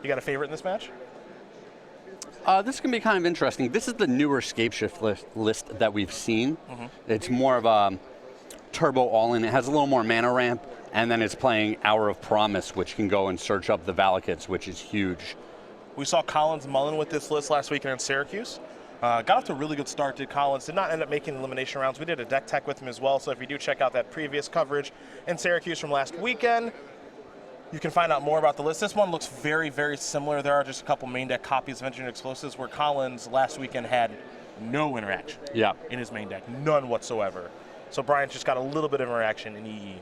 You got a favorite in this match? This can be kind of interesting. This is the newer Scapeshift list that we've seen. It's more of a turbo all-in. It has a little more mana ramp, and then it's playing Hour of Promise, which can go and search up the Valakuts, which is huge. We saw Collins Mullen with this list last weekend in Syracuse. Got off to a really good start, did Collins. Did not end up making elimination rounds. We did a deck tech with him as well, so if you do check out that previous coverage in Syracuse from last weekend, you can find out more about the list. This one looks very, very similar. There are just a couple main deck copies of Engineered Explosives where Collins last weekend had no interaction in his main deck, none whatsoever. So Brian's just got a little bit of interaction in EE.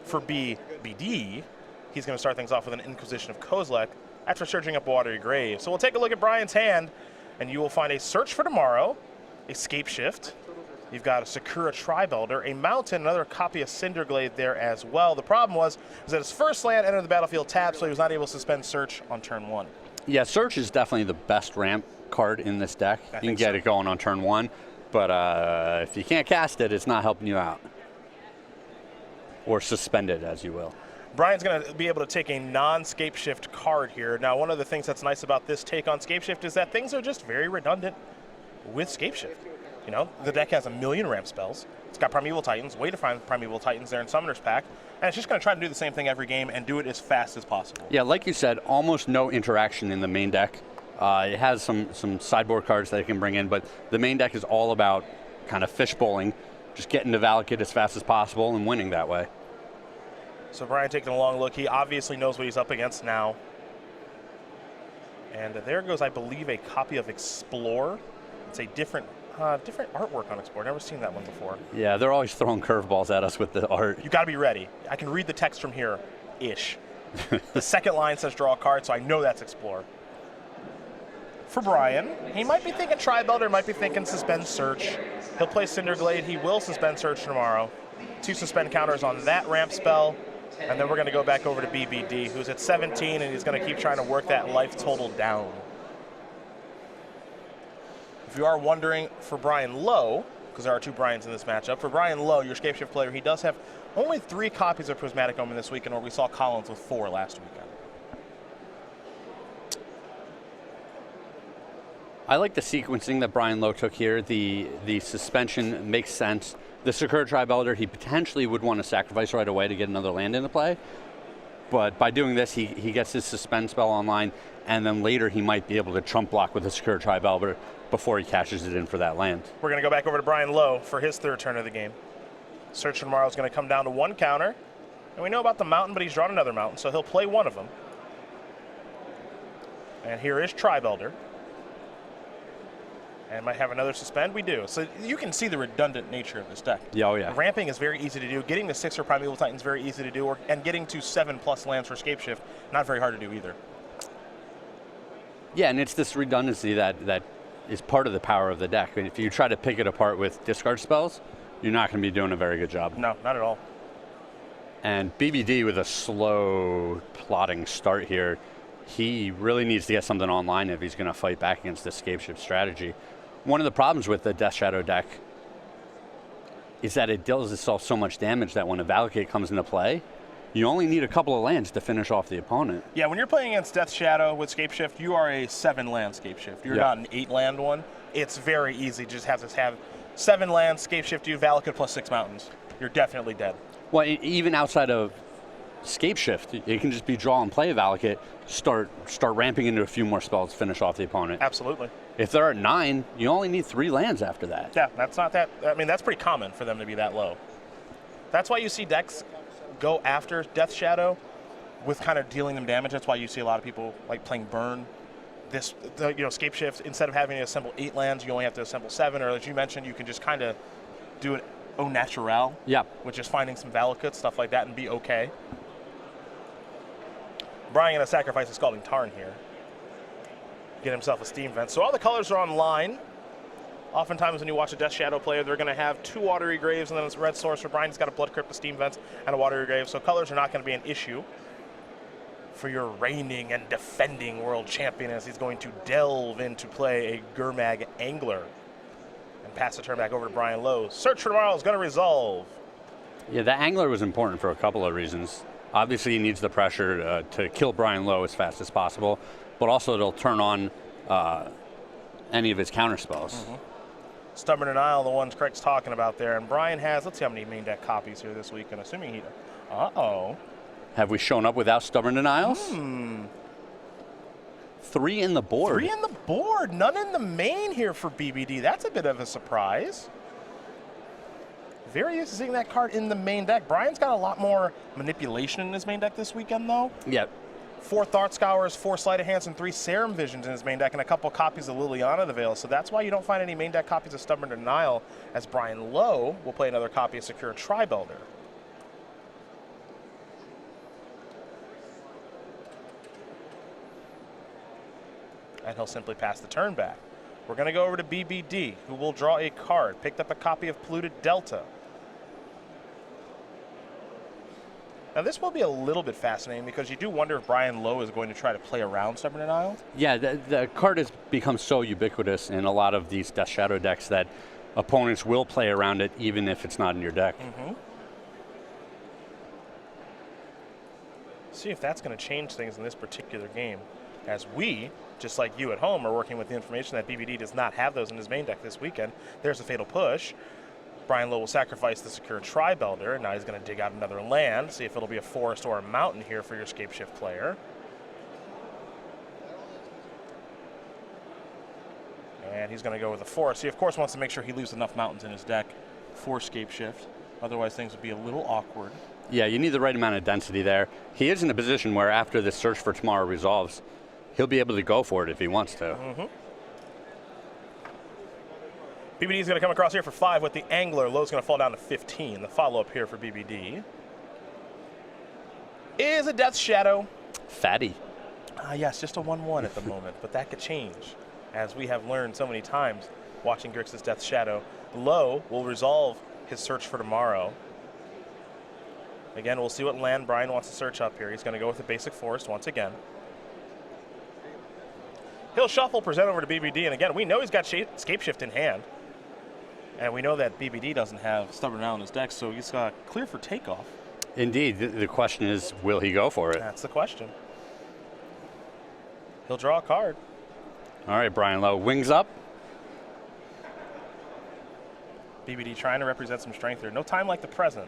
For BD, he's going to start things off with an Inquisition of Kozilek after searching up Watery Grave. So we'll take a look at Brian's hand, and you will find a Search for Tomorrow, a Scapeshift. You've got a Sakura Tribelder, a Mountain, another copy of Cinderglade there as well. The problem was that his first land entered the battlefield tapped, so he was not able to suspend Search on turn 1. Yeah, Search is definitely the best ramp card in this deck. You can get it going on turn 1, but if you can't cast it, it's not helping you out. Or suspend it, as you will. Brian's going to be able to take a non-Scapeshift card here. Now, one of the things that's nice about this take on Scapeshift is that things are just very redundant with Scapeshift. You know, the deck has a million ramp spells. It's got Primeval Titans, way to find Primeval Titans there in Summoner's Pack, and it's just going to try to do the same thing every game and do it as fast as possible. Yeah, like you said, almost no interaction in the main deck. It has some sideboard cards that it can bring in, but the main deck is all about kind of fishbowling, just getting to Valakut as fast as possible and winning that way. So Brian taking a long look. He obviously knows what he's up against now. And there goes, I believe, a copy of Explore. It's a different artwork on Explore. Never seen that one before. Yeah, they're always throwing curveballs at us with the art. You got to be ready. I can read the text from here, ish. The second line says draw a card, so I know that's Explore. For Brian, he might be thinking Tribelder, might be thinking Suspend Search. He'll play Cinderglade. He will Suspend Search tomorrow. 2 suspend counters on that ramp spell. And then we're going to go back over to BBD, who's at 17, and he's going to keep trying to work that life total down. If you are wondering, for Brian Lowe, because there are 2 Brians in this matchup, for Brian Lowe, your Scapeshift player, he does have only 3 copies of Prismatic Omen this weekend, where we saw Collins with 4 last weekend. I like the sequencing that Brian Lowe took here. The suspension makes sense. The Sakura Tribelder, he potentially would want to sacrifice right away to get another land into play. But by doing this, he gets his suspend spell online, and then later he might be able to trump block with the Sakura Tribelder before he cashes it in for that land. We're going to go back over to Brian Lowe for his 3rd turn of the game. Search for Tomorrow is going to come down to 1 counter. And we know about the Mountain, but he's drawn another Mountain, so he'll play one of them. And here is Tribelder. And might have another suspend. We do. So you can see the redundant nature of this deck. Yeah, oh yeah. Ramping is very easy to do. Getting to 6 for Primeval Titan is very easy to do. And getting to 7+ lands for Scapeshift, not very hard to do either. Yeah, and it's this redundancy that is part of the power of the deck. I mean, if you try to pick it apart with discard spells, you're not going to be doing a very good job. No, not at all. And BBD with a slow plotting start here, he really needs to get something online if he's going to fight back against this Scapeshift strategy. One of the problems with the Death Shadow deck is that it deals itself so much damage that when a Valakut comes into play, you only need a couple of lands to finish off the opponent. Yeah, when you're playing against Death Shadow with Scapeshift, you are a 7-land Scapeshift. You're not an 8-land one. It's very easy. Just have to have 7 lands, Scapeshift you, Valakut plus 6 mountains. You're definitely dead. Well, even outside of Scapeshift, it can just be draw and play a Valakut, start ramping into a few more spells, finish off the opponent. Absolutely. If they're at 9, you only need 3 lands after that. Yeah, that's not that. I mean, that's pretty common for them to be that low. That's why you see decks go after Death Shadow with kind of dealing them damage. That's why you see a lot of people like playing Burn. Scapeshift, instead of having to assemble 8 lands, you only have to assemble 7. Or as you mentioned, you can just kind of do it au naturel. Yeah. Which is finding some Valakut, stuff like that, and be okay. Brian going to sacrifice a Scalding Tarn here. Get himself a Steam Vent. So all the colors are online. Oftentimes when you watch a Death Shadow player, they're going to have 2 Watery Graves and then it's Red Source. For Brian, he's got a Blood Crypt, a Steam Vents, and a Watery Grave. So colors are not going to be an issue for your reigning and defending world champion, as he's going to delve into play a Gurmag Angler. And pass the turn back over to Brian Lowe. Search for Tomorrow is going to resolve. Yeah, the Angler was important for a couple of reasons. Obviously, he needs the pressure to kill Brian Lowe as fast as possible, but also it'll turn on any of his counter spells. Stubborn Denial, the ones Craig's talking about there. And Brian has, let's see how many main deck copies here this week. And assuming he, Have we shown up without Stubborn Denials? 3 in the board. 3 in the board. None in the main here for BBD. That's a bit of a surprise. Very used to seeing that card in the main deck. Brian's got a lot more manipulation in his main deck this weekend, though. Yep. 4 Thought Scours, 4 Sleight of Hands, and 3 Serum Visions in his main deck, and a couple copies of Liliana the Veil. So that's why you don't find any main deck copies of Stubborn Denial, as Brian Lowe will play another copy of Secure Tribelder. And he'll simply pass the turn back. We're going to go over to BBD, who will draw a card. Picked up a copy of Polluted Delta. Now, this will be a little bit fascinating because you do wonder if Brian Lowe is going to try to play around Stubborn Denial. Yeah, the card has become so ubiquitous in a lot of these Death Shadow decks that opponents will play around it even if it's not in your deck. See if that's going to change things in this particular game, as we, just like you at home, are working with the information that BBD does not have those in his main deck this weekend. There's a Fatal Push. Brian Lowe will sacrifice the Secure Tribelder, and now he's going to dig out another land, see if it'll be a forest or a mountain here for your Scapeshift player. And he's going to go with a forest. He, of course, wants to make sure he leaves enough mountains in his deck for Scapeshift. Otherwise, things would be a little awkward. Yeah, you need the right amount of density there. He is in a position where after this Search for Tomorrow resolves, he'll be able to go for it if he wants to. BBD is going to come across here for 5 with the Angler. Lowe's going to fall down to 15. The follow-up here for BBD is a Death Shadow. Fatty. Yes, just a 1/1 at the moment, but that could change. As we have learned so many times watching Grixis Death Shadow, Lowe will resolve his Search for Tomorrow. Again, we'll see what land Brian wants to search up here. He's going to go with the basic forest once again. He'll shuffle, present over to BBD, and again, we know he's got Scapeshift in hand. And we know that BBD doesn't have Stubborn Denial in his deck, so he's clear for takeoff. Indeed. The question is, will he go for it? That's the question. He'll draw a card. All right, Brian Lowe, wings up. BBD trying to represent some strength here. No time like the present.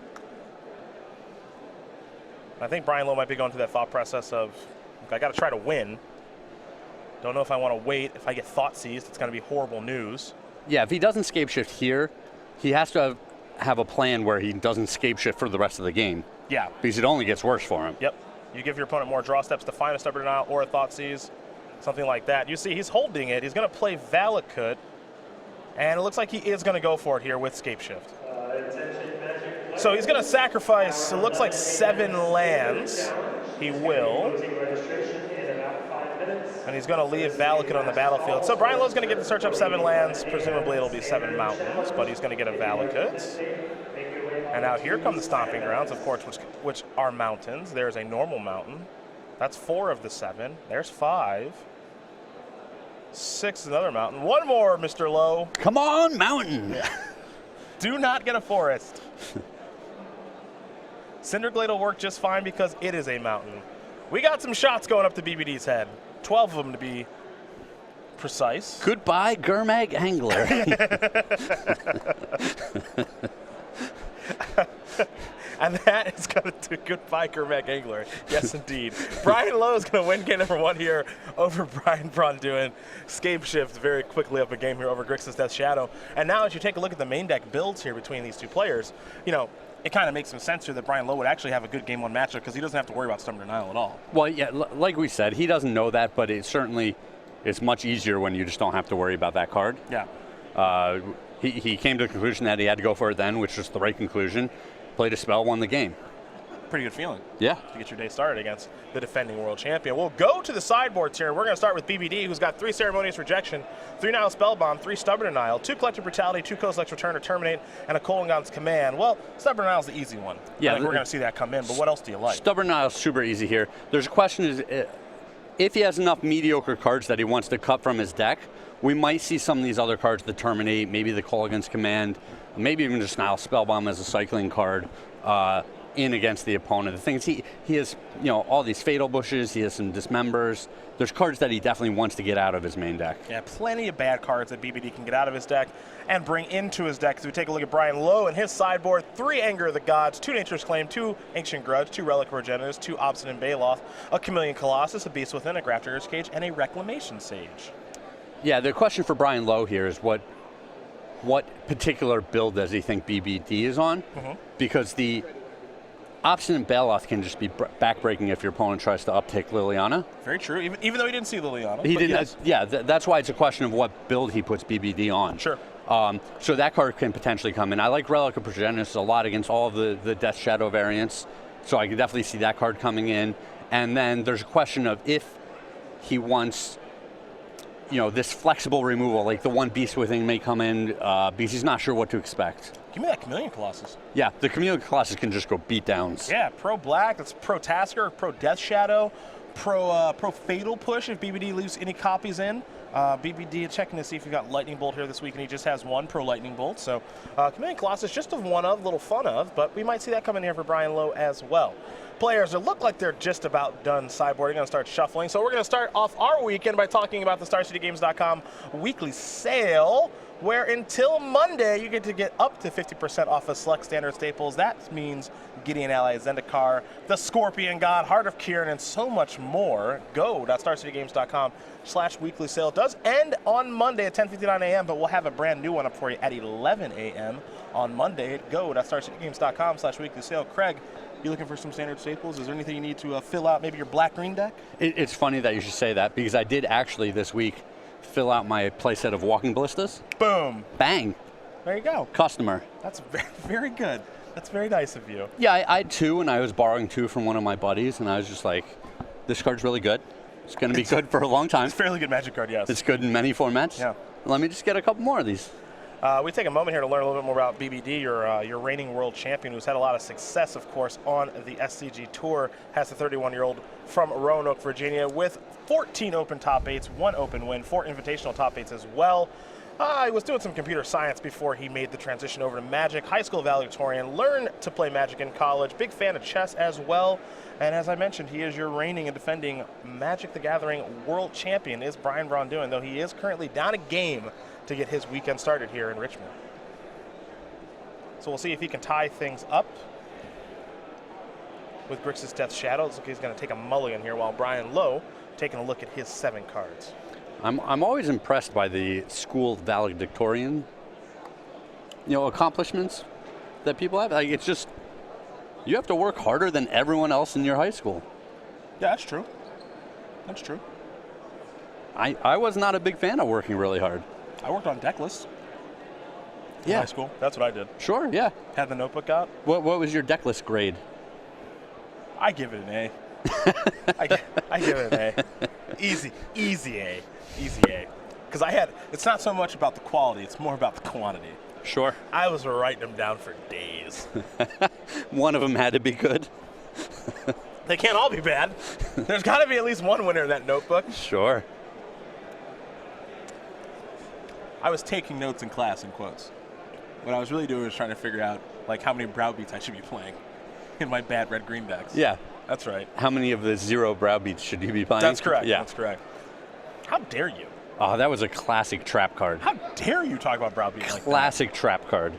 I think Brian Lowe might be going through that thought process of, I got to try to win. Don't know if I want to wait. If I get Thought Seized, it's going to be horrible news. Yeah, if he doesn't Scapeshift here, he has to have a plan where he doesn't Scapeshift for the rest of the game. Yeah. Because it only gets worse for him. Yep. You give your opponent more draw steps to find a Stubborn Denial or a Thought Seize, something like that. You see he's holding it. He's going to play Valakut, and it looks like he is going to go for it here with Scapeshift. So he's going to sacrifice, it looks like 7 lands. He will. And he's going to leave Valakut on the battlefield. So Brian Lowe's going to get to search up 7 lands. Presumably it'll be 7 mountains, but he's going to get a Valakut. And now here come the Stomping Grounds, of course, which are mountains. There's a normal mountain. That's 4 of the 7. There's 5. 6 is another mountain. 1 more, Mr. Lowe. Come on, mountain! Do not get a forest. Cinderglade will work just fine because it is a mountain. We got some shots going up to BBD's head. 12 of them to be precise. Goodbye, Gurmag Angler. And that is going to do goodbye, Gurmag Angler. Yes, indeed. Brian Lowe is going to win game number 1 here over Brian Braun-Duin. Scapeshift very quickly up a game here over Grixis Death Shadow. And now as you take a look at the main deck builds here between these two players, you know, it kind of makes some sense here that Brian Lowe would actually have a good game 1 matchup because he doesn't have to worry about Stubborn Denial at all. Well, yeah, like we said, he doesn't know that, but it certainly is much easier when you just don't have to worry about that card. Yeah. He came to the conclusion that he had to go for it then, which was the right conclusion. Played a spell, won the game. Pretty good feeling. Yeah. To get your day started against the defending world champion. We'll go to the sideboards here. We're going to start with BBD, who's got 3 Ceremonious Rejection, 3 Nihil Spellbomb, 3 Stubborn Denial, 2 Collective Brutality, 2 Kozilek's Return or Terminate, and a Kolaghan's Command. Well, Stubborn Denial's the easy one. Yeah, I think we're going to see that come in, but what else do you like? Stubborn Denial's super easy here. There's a question is, if he has enough mediocre cards that he wants to cut from his deck, we might see some of these other cards that Terminate, maybe the Kolaghan's Command, maybe even just Nihil Spellbomb as a cycling card. in against the opponent. The things he has, all these fatal bushes, he has some dismembers. There's cards that he definitely wants to get out of his main deck. Yeah, plenty of bad cards that BBD can get out of his deck and bring into his deck. As we take a look at Brian Lowe and his sideboard, 3 Anger of the Gods, 2 Nature's Claim, 2 Ancient Grudge, 2 Relic Progenitors, 2 Obstinate Baloth, a Chameleon Colossus, a Beast Within, a Grafter's Cage, and a Reclamation Sage. Yeah, the question for Brian Lowe here is what particular build does he think BBD is on? Because the Obstinate Baloth can just be backbreaking if your opponent tries to uptake Liliana. Very true, even though he didn't see Liliana. He didn't. Yes. Yeah, that's why it's a question of what build he puts BBD on. Sure. So that card can potentially come in. I like Relic of Progenitors a lot against all of the Death Shadow variants, so I can definitely see that card coming in. And then there's a question of if he wants, this flexible removal, like the one Beast Within may come in because he's not sure what to expect. Give me that Chameleon Colossus. Yeah, the Chameleon Colossus can just go beat downs. Yeah, pro black, that's pro Tasker, pro Death Shadow, pro Fatal Push if BBD leaves any copies in. BBD checking to see if he got Lightning Bolt here this week, and he just has 1 pro Lightning Bolt. So Chameleon Colossus just a one of, little fun of, but we might see that coming here for Brian Lowe as well. Players that look like they're just about done sideboarding, going to start shuffling. So we're going to start off our weekend by talking about the StarCityGames.com weekly sale, where until Monday you get to get up to 50% off of select standard staples. That means Gideon Ally, Zendikar, the Scorpion God, Heart of Kirin, and so much more. Go.starcitygames.com/weekly sale. It does end on Monday at 10:59 a.m., but we'll have a brand new one up for you at 11 a.m. on Monday at go.starcitygames.com/weekly sale. Craig, you looking for some standard staples? Is there anything you need to fill out maybe your black-green deck? It's funny that you should say that because I did actually this week fill out my playset of Walking Ballistas. Boom. Bang. There you go. Customer. That's very, very good. That's very nice of you. Yeah, I had 2, and I was borrowing 2 from one of my buddies, and I was just like, this card's really good. It's going to be good for a long time. It's a fairly good Magic card, yes. It's good in many formats. Yeah. Let me just get a couple more of these. We take a moment here to learn a little bit more about BBD, your reigning world champion, who's had a lot of success, of course, on the SCG Tour. Has the 31-year-old from Roanoke, Virginia, with 14 open top 8s, 1 open win, 4 invitational top 8s as well. He was doing some computer science before he made the transition over to Magic. High school valedictorian, learned to play Magic in college. Big fan of chess as well. And as I mentioned, he is your reigning and defending Magic the Gathering world champion, is Brian Braun-Duin, though he is currently down a game to get his weekend started here in Richmond. So we'll see if he can tie things up with Grixis Death Shadow. Looks like he's going to take a mulligan here, while Brian Lowe taking a look at his 7 cards. I'm always impressed by the school valedictorian, accomplishments that people have. Like, it's just, you have to work harder than everyone else in your high school. Yeah, that's true. That's true. I was not a big fan of working really hard. I worked on deck lists in Yeah. high school. That's what I did. Sure, yeah. Had the notebook out. What was your deck list grade? I give it an A. I give it an A. Easy A. Easy A. Because it's not so much about the quality, it's more about the quantity. Sure. I was writing them down for days. One of them had to be good. They can't all be bad. There's got to be at least one winner in that notebook. Sure. I was taking notes in class, in quotes. What I was really doing was trying to figure out how many browbeats I should be playing in my bad red-green decks. Yeah. That's right. How many of the 0 browbeats should you be playing? That's correct. Yeah. That's correct. How dare you? Oh, that was a classic trap card. How dare you talk about browbeat like that? Classic trap card.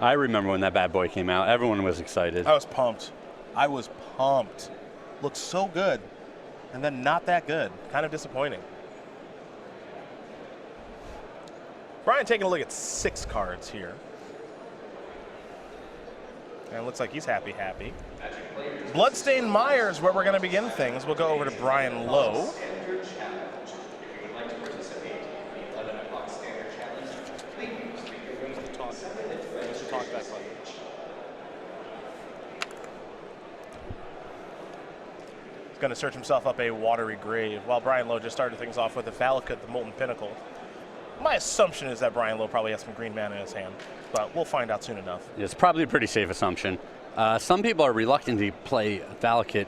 I remember when that bad boy came out. Everyone was excited. I was pumped. Looked so good, and then not that good. Kind of disappointing. Brian taking a look at 6 cards here. And it looks like he's happy. Bloodstained Myers, where we're going to begin things. We'll go over to Brian Lowe. He's going to search himself up a watery grave, while Brian Lowe just started things off with a Valakut, the Molten Pinnacle. My assumption is that Brian Lowe probably has some green mana in his hand, but we'll find out soon enough. It's probably a pretty safe assumption. Some people are reluctant to play Valakut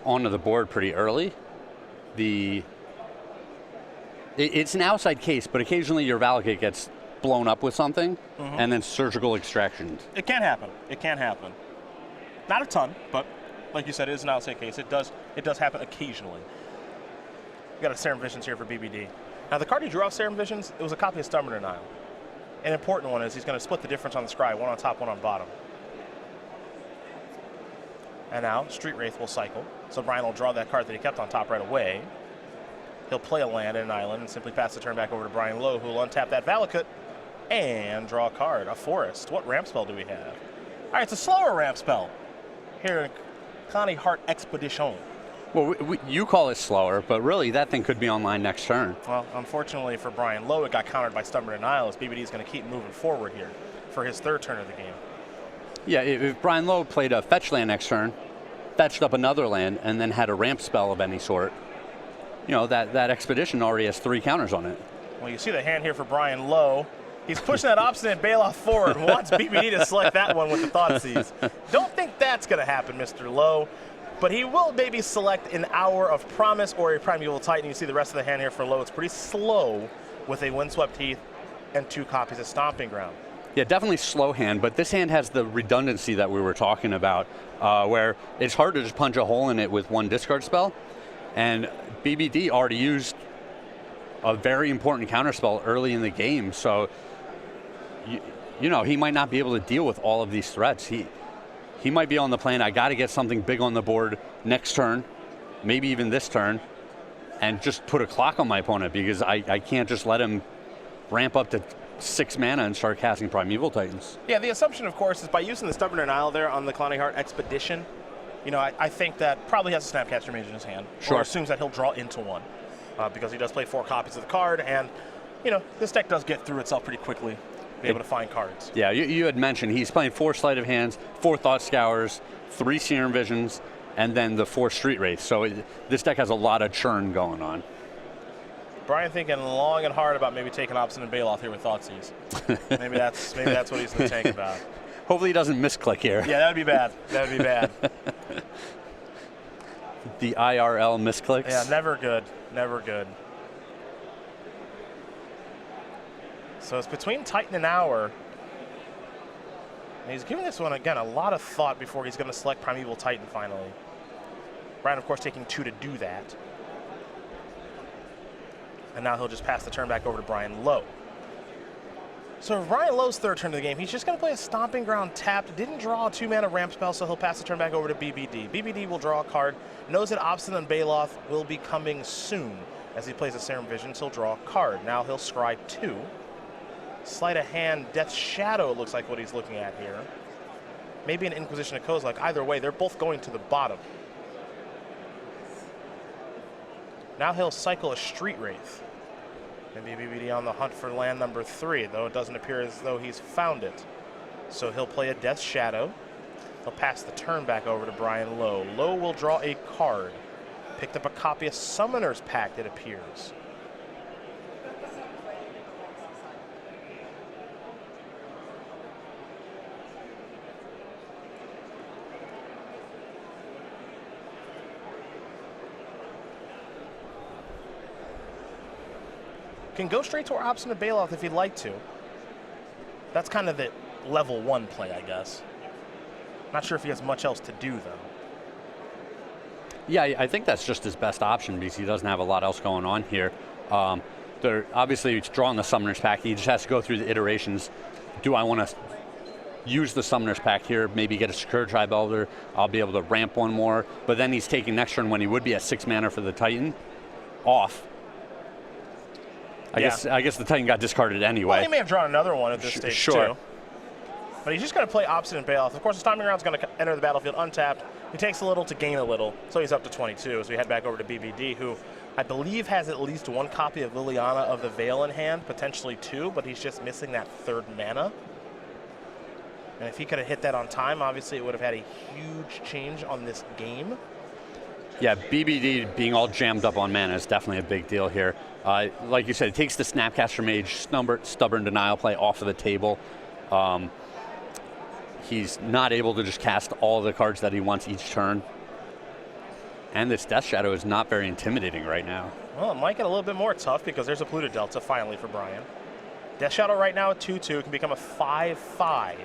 onto the board pretty early. It's an outside case, but occasionally your Valakut gets blown up with something, and then surgical extraction. It can happen. It can happen. Not a ton, but like you said, it is an outside case. It does happen occasionally. We got a Serum Visions here for BBD. Now the card he drew off Serum Visions, it was a copy of Stubborn Denial. An important one is he's going to split the difference on the scry, one on top, one on bottom. And now Street Wraith will cycle, so Brian will draw that card that he kept on top right away. He'll play a land and an island and simply pass the turn back over to Brian Lowe, who will untap that Valakut and draw a card, a forest. What ramp spell do we have? All right, it's a slower ramp spell here in Connie Hart Expedition. Well, you call it slower, but really that thing could be online next turn. Well, unfortunately for Brian Lowe, it got countered by Stubborn Denial, as BBD is going to keep moving forward here for his third turn of the game. Yeah, if Brian Lowe played a fetch land next turn, fetched up another land, and then had a ramp spell of any sort, you know, that Expedition already has 3 counters on it. Well, you see the hand here for Brian Lowe. He's pushing that Obstinate Bailoff forward and wants BBD to select that one with the Thoughtseize. Don't think that's going to happen, Mr. Lowe. But he will maybe select an Hour of Promise or a Primeval Titan. You see the rest of the hand here for Lowe. It's pretty slow with a Windswept Heath and 2 copies of Stomping Ground. Yeah, definitely slow hand, but this hand has the redundancy that we were talking about, where it's hard to just punch a hole in it with 1 discard spell. And BBD already used a very important counterspell early in the game, so you know, he might not be able to deal with all of these threats. He might be on the plan, I got to get something big on the board next turn, maybe even this turn, and just put a clock on my opponent, because I can't just let him ramp up to 6 mana and start casting Primeval Titans. Yeah, the assumption, of course, is by using the Stubborn Denial there on the Connie Hart Expedition, you know, I think that probably has a Snapcaster Mage in his hand, sure, or assumes that he'll draw into one, because he does play 4 copies of the card, and, you know, this deck does get through itself pretty quickly. Be able to find cards. Yeah, you had mentioned he's playing 4 Sleight of Hands, 4 Thought Scours, 3 Serum Visions, and then the 4 Street Wraiths. So this deck has a lot of churn going on. Brian thinking long and hard about maybe taking Obstinate Bailoff here with Thoughtseize. maybe that's what he's in the tank about. Hopefully he doesn't misclick here. Yeah, that'd be bad. That'd be bad. The IRL misclicks. Yeah, never good. Never good. So it's between Titan and Hour. And he's giving this one, again, a lot of thought before he's going to select Primeval Titan finally. Brian, of course, taking 2 to do that. And now he'll just pass the turn back over to Brian Lowe. So Brian Lowe's third turn of the game, he's just going to play a Stomping Ground tapped. Didn't draw a 2-mana ramp spell, so he'll pass the turn back over to BBD. BBD will draw a card. Knows that Obstinate Bailoff will be coming soon. As he plays a Serum Vision, he'll draw a card. Now he'll scry 2. Sleight of Hand, Death's Shadow looks like what he's looking at here. Maybe an Inquisition of Kozilek. Either way, they're both going to the bottom. Now he'll cycle a Street Wraith. Maybe BBD on the hunt for land number 3, though it doesn't appear as though he's found it. So he'll play a Death's Shadow. He'll pass the turn back over to Brian Lowe. Lowe will draw a card. Picked up a copy of Summoner's Pact, it appears. Can go straight to our Obstinate Bailoff if he'd like to. That's kind of the level 1 play, I guess. Not sure if he has much else to do, though. Yeah, I think that's just his best option because he doesn't have a lot else going on here. Obviously, he's drawing the Summoner's Pact. He just has to go through the iterations. Do I want to use the Summoner's Pact here, maybe get a Secure Tribe Elder? I'll be able to ramp 1 more. But then he's taking next turn when he would be at 6 mana for the Titan off. I guess the Titan got discarded anyway. Well, he may have drawn another one at this stage, sure, too. But he's just going to play Obstinate Bailoff. Of course, the Stomping Ground's going to enter the battlefield untapped. He takes a little to gain a little, so he's up to 22 as we head back over to BBD, who I believe has at least 1 copy of Liliana of the Veil in hand, potentially 2, but he's just missing that 3rd mana. And if he could have hit that on time, obviously it would have had a huge change on this game. Yeah, BBD being all jammed up on mana is definitely a big deal here. Like you said, it takes the Snapcaster Mage Stubborn Denial play off of the table. He's not able to just cast all the cards that he wants each turn. And this Death Shadow is not very intimidating right now. Well, it might get a little bit more tough because there's a Polluted Delta finally for Brian. Death Shadow right now at 2/2 can become a 5/5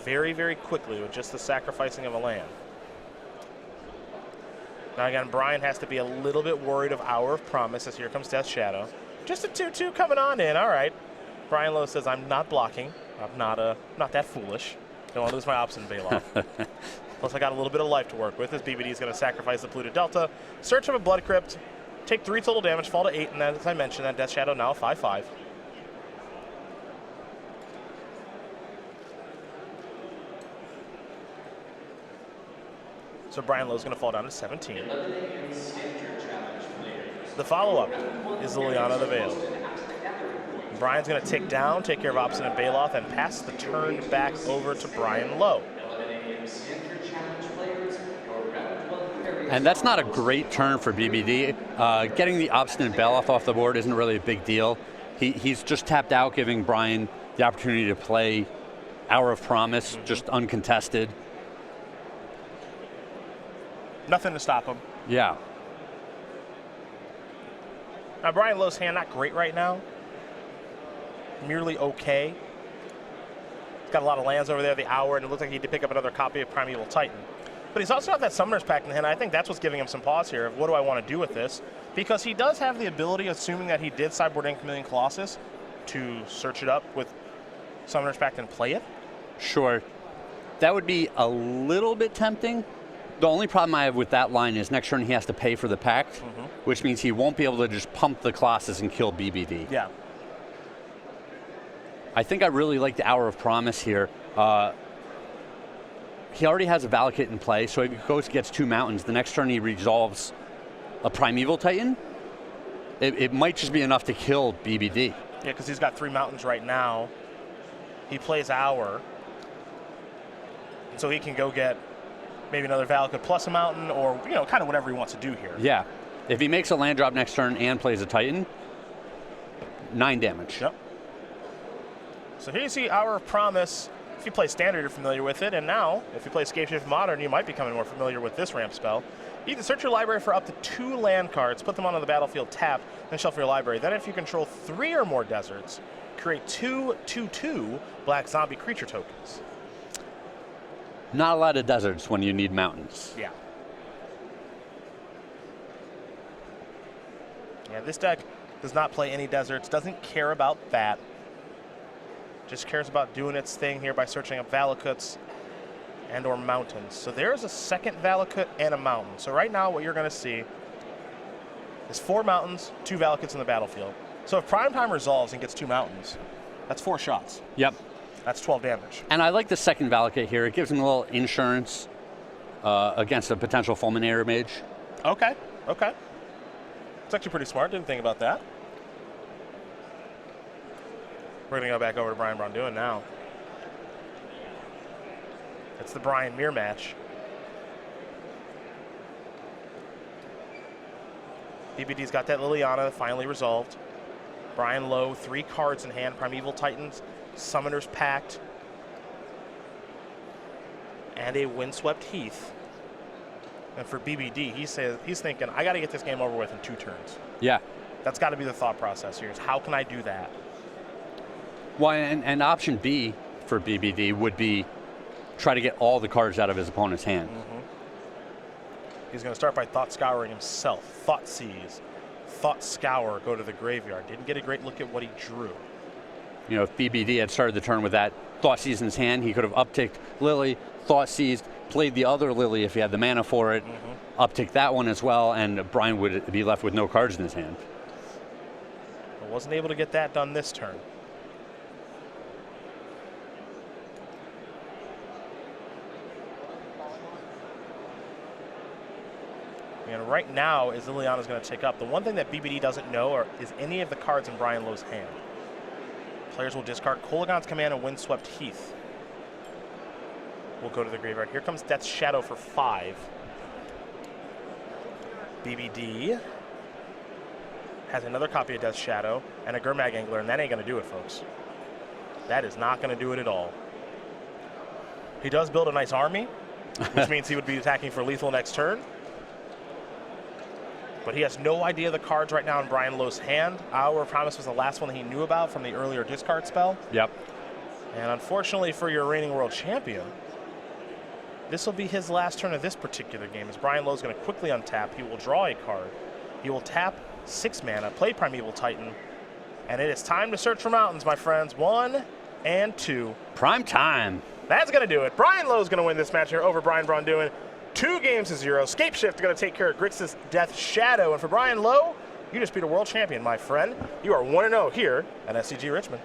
very, very quickly with just the sacrificing of a land. Now again, Brian has to be a little bit worried of Hour of Promise as here comes Death Shadow. Just a 2/2 coming on in, all right. Brian Lowe says, I'm not blocking. I'm not that foolish. Don't want to lose my Obstinate Baloth. Plus I got a little bit of life to work with as BBD is going to sacrifice the Polluted Delta, search of a Blood Crypt, take 3 total damage, fall to 8, and then, as I mentioned, that Death Shadow now 5/5. So Brian Lowe's going to fall down to 17. The follow-up is Liliana the Veiled. Brian's going to tick down, take care of Obstinate Baloth, and pass the turn back over to Brian Lowe. And that's not a great turn for BBD. Getting the Obstinate Baloth off the board isn't really a big deal. He's just tapped out, giving Brian the opportunity to play Hour of Promise, just uncontested. Nothing to stop him. Yeah. Now, Brian Lowe's hand, not great right now. Merely okay. He's got a lot of lands over there, the Hour, and it looks like he did pick up another copy of Primeval Titan. But he's also got that Summoner's Pact in the hand. I think that's what's giving him some pause here of what do I want to do with this? Because he does have the ability, assuming that he did sideboard in Chameleon Colossus, to search it up with Summoner's Pact and play it. Sure. That would be a little bit tempting. The only problem I have with that line is next turn he has to pay for the Pact, which means he won't be able to just pump the Colossus and kill BBD. Yeah. I think I really like the Hour of Promise here. He already has a Valakut in play, so if he goes gets 2 mountains, the next turn he resolves a Primeval Titan. It might just be enough to kill BBD. Yeah, because he's got 3 mountains right now. He plays Hour, so he can go get maybe another Valakut plus a mountain, or kind of whatever he wants to do here. Yeah, if he makes a land drop next turn and plays a Titan, 9 damage. Yep. So here you see Hour of Promise. If you play Standard, you're familiar with it, and now, if you play Scapeshift Modern, you might be becoming more familiar with this ramp spell. You can search your library for up to 2 land cards, put them onto the battlefield tapped, then shuffle your library. Then if you control 3 or more deserts, create 2/2 black zombie creature tokens. Not a lot of deserts when you need mountains. Yeah. Yeah, this deck does not play any deserts, doesn't care about that. Just cares about doing its thing here by searching up Valakuts and or mountains. So there's a second Valakut and a mountain. So right now what you're going to see is 4 mountains, 2 Valakuts in the battlefield. So if Primetime resolves and gets 2 mountains, that's 4 shots. Yep. That's 12 damage. And I like the second Valakut here. It gives him a little insurance against a potential Fulminator Mage. Okay, okay. It's actually pretty smart. Didn't think about that. We're going to go back over to Brian Braun-Duin now. It's the Brian Mir match. BBD's got that Liliana finally resolved. Brian Lowe, 3 cards in hand, Primeval Titans, Summoner's Pact, and a Windswept Heath. And for BBD, he's thinking, I got to get this game over with in 2 turns. Yeah. That's got to be the thought process here, is how can I do that? Well, and option B for BBD would be try to get all the cards out of his opponent's hand. He's going to start by Thought Scouring himself. Thought Seize, Thought Scour, go to the graveyard. Didn't get a great look at what he drew. You know, if BBD had started the turn with that Thought Seize in his hand, he could have upticked Lily, Thought Seized, played the other Lily if he had the mana for it, upticked that one as well, and Brian would be left with no cards in his hand. But wasn't able to get that done this turn. And right now, as Liliana's going to tick up, the one thing that BBD doesn't know is any of the cards in Brian Lowe's hand. Players will discard Kolaghan's Command and Windswept Heath. We'll go to the graveyard. Here comes Death's Shadow for 5. BBD has another copy of Death's Shadow and a Gurmag Angler, and that ain't going to do it, folks. That is not going to do it at all. He does build a nice army, which means he would be attacking for lethal next turn. but he has no idea the cards right now in Brian Lowe's hand. Hour of Promise was the last one that he knew about from the earlier discard spell. Yep. And unfortunately for your reigning world champion, this will be his last turn of this particular game, as Brian Lowe's going to quickly untap. He will draw a card. He will tap 6 mana, play Primeval Titan, and it is time to search for mountains, my friends. 1 and 2. Prime time. That's going to do it. Brian Lowe's going to win this match here over Brian Braun-Duin. 2 games to 0. Scapeshift going to take care of Grixis Death Shadow. And for Brian Lowe, you just beat a world champion, my friend. You are 1-0 here at SCG Richmond.